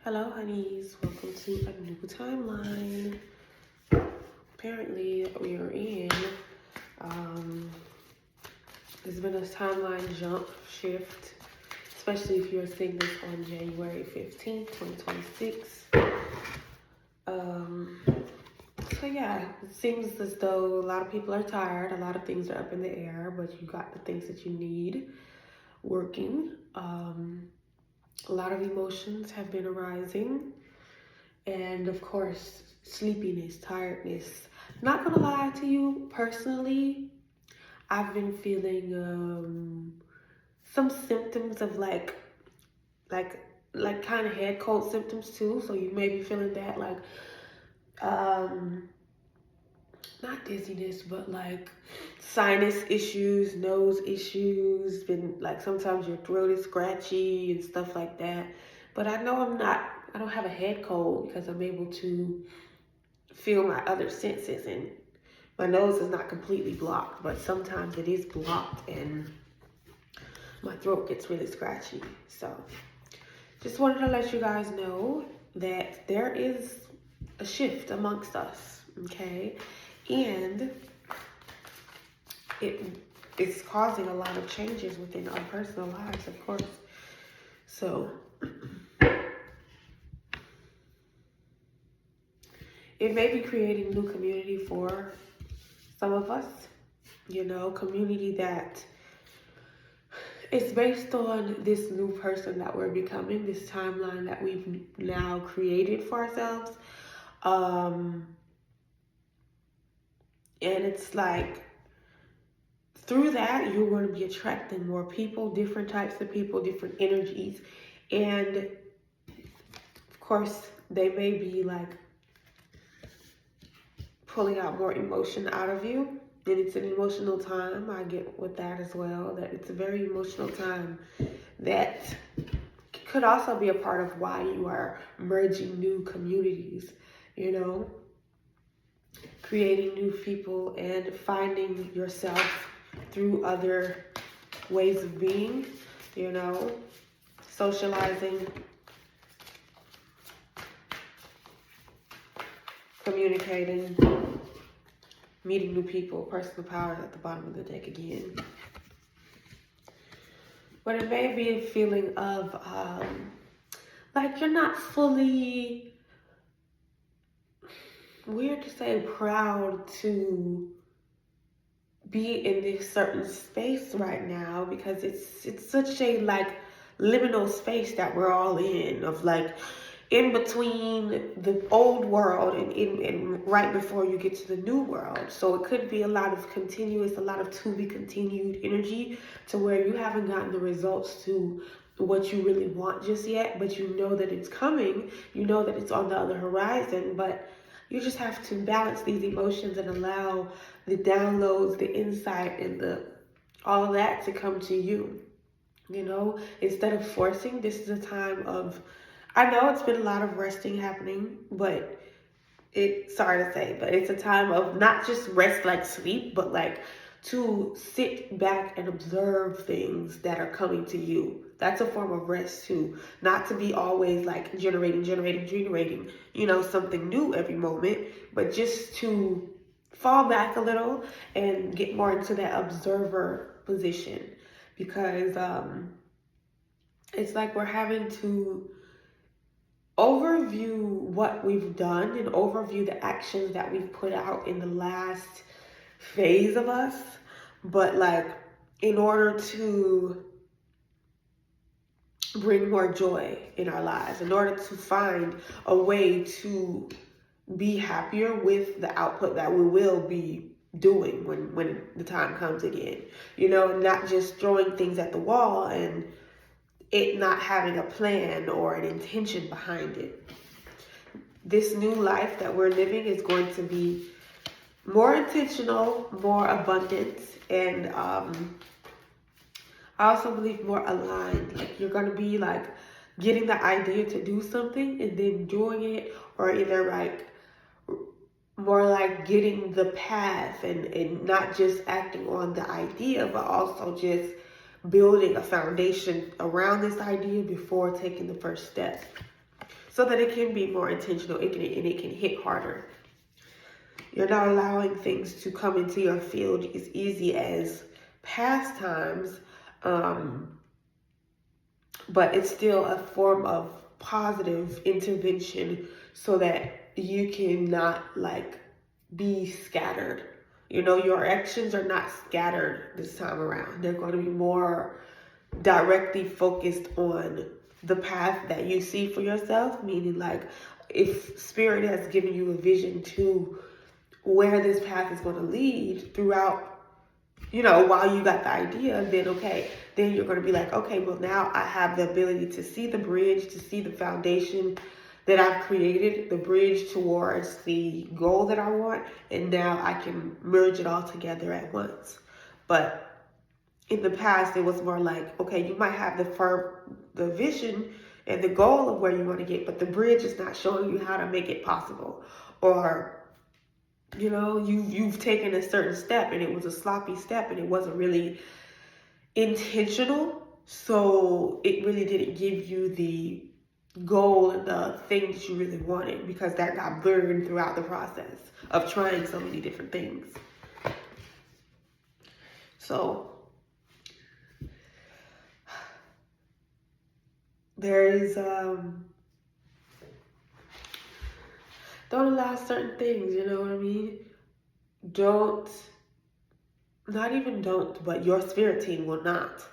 Hello, honeys. Welcome to a new timeline. Apparently, we are in. There's been a timeline jump shift, especially if you're seeing this on January 15th, 2026. So yeah, it seems as though a lot of people are tired. A lot of things are up in the air, but you got the things that you need working. A lot of emotions have been arising. And of course, sleepiness, tiredness. Not gonna lie to you, personally, I've been feeling some symptoms of like kind of head cold symptoms too. So you may be feeling that um not dizziness, but like sinus issues, nose issues, been like sometimes your throat is scratchy and stuff like that. But I know I don't have a head cold because I'm able to feel my other senses, and my nose is not completely blocked, but sometimes it is blocked and my throat gets really scratchy. So just wanted to let you guys know that there is a shift amongst us, okay? And it's causing a lot of changes within our personal lives, of course. So it may be creating new community for some of us, community that is based on this new person that we're becoming, this timeline that we've now created for ourselves. And it's like through that, you're going to be attracting more people, different types of people, different energies. And of course, they may be like pulling out more emotion out of you. And it's an emotional time. I get with that as well, that it's a very emotional time that could also be a part of why you are merging new communities, creating new people and finding yourself through other ways of being, socializing, communicating, meeting new people. Personal power at the bottom of the deck again. But it may be a feeling of like you're not fully, weird to say, proud to be in this certain space right now, because it's such a like liminal space that we're all in, of like in between the old world and right before you get to the new world. So it could be a lot of continuous, a lot of to be continued energy, to where you haven't gotten the results to what you really want just yet, but you know that it's coming, you know that it's on the other horizon, but you just have to balance these emotions and allow the downloads, the insight, and all that to come to you. Instead of forcing, this is a time of, I know it's been a lot of resting happening, but sorry to say, but it's a time of not just rest like sleep, but like to sit back and observe things that are coming to you. That's a form of rest too. Not to be always like generating, something new every moment, but just to fall back a little and get more into that observer position, because it's like we're having to overview what we've done and overview the actions that we've put out in the last phase of us. But like, in order to bring more joy in our lives, in order to find a way to be happier with the output that we will be doing when the time comes again, not just throwing things at the wall and it not having a plan or an intention behind it. This new life that we're living is going to be more intentional, more abundant, and I also believe more aligned. Like, you're going to be like getting the idea to do something and then doing it, or either like more like getting the path and not just acting on the idea, but also just building a foundation around this idea before taking the first step. so that it can be more intentional, and it can hit harder. You're not allowing things to come into your field as easy as pastimes, but it's still a form of positive intervention so that you cannot like be scattered. You know, your actions are not scattered this time around. They're going to be more directly focused on the path that you see for yourself, meaning like if spirit has given you a vision to where this path is going to lead throughout, you know, while you got the idea, then okay, then you're going to be like, okay, well now I have the ability to see the bridge, to see the foundation that I've created, the bridge towards the goal that I want, and now I can merge it all together at once. But in the past, it was more like, okay, you might have the vision and the goal of where you want to get, but the bridge is not showing you how to make it possible. Or, you know, you've taken a certain step and it was a sloppy step and it wasn't really intentional. So it really didn't give you the goal and the thing that you really wanted, because that got burned throughout the process of trying so many different things. So there is don't allow certain things, you know what I mean? Don't, not even don't, but your spirit team will not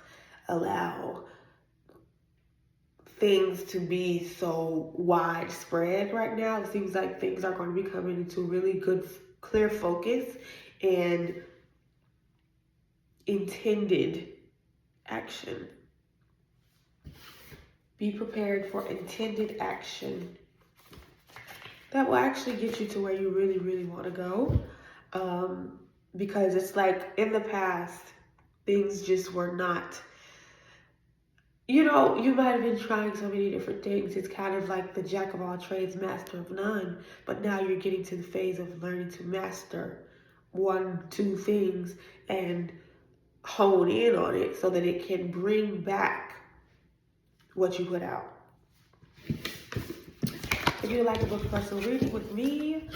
allow things to be so widespread right now. It seems like things are going to be coming into really good, clear focus and intended action. Be prepared for intended action that will actually get you to where you really, really want to go. Because it's like in the past, things just were not, you know, you might have been trying so many different things. It's kind of like the jack of all trades, master of none. But now you're getting to the phase of learning to master 1-2 things and hone in on it so that it can bring back what you put out. If you would like to book a personal reading with me,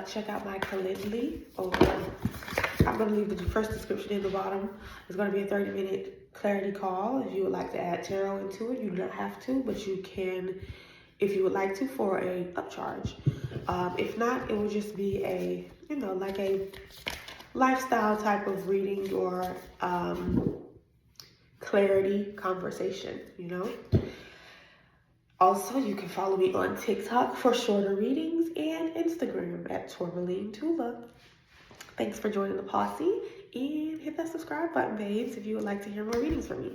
check out my Calendly over. I'm going to leave the first description in the bottom. It's going to be a 30-minute clarity call. If you would like to add tarot into it, you do not have to, but you can if you would like to for a upcharge. If not, it will just be a, you know, like a lifestyle type of reading or clarity conversation, you know. Also, you can follow me on TikTok for shorter readings and Instagram at Tourmaline Tula. Thanks for joining the posse, and hit that subscribe button, babes, if you would like to hear more readings from me.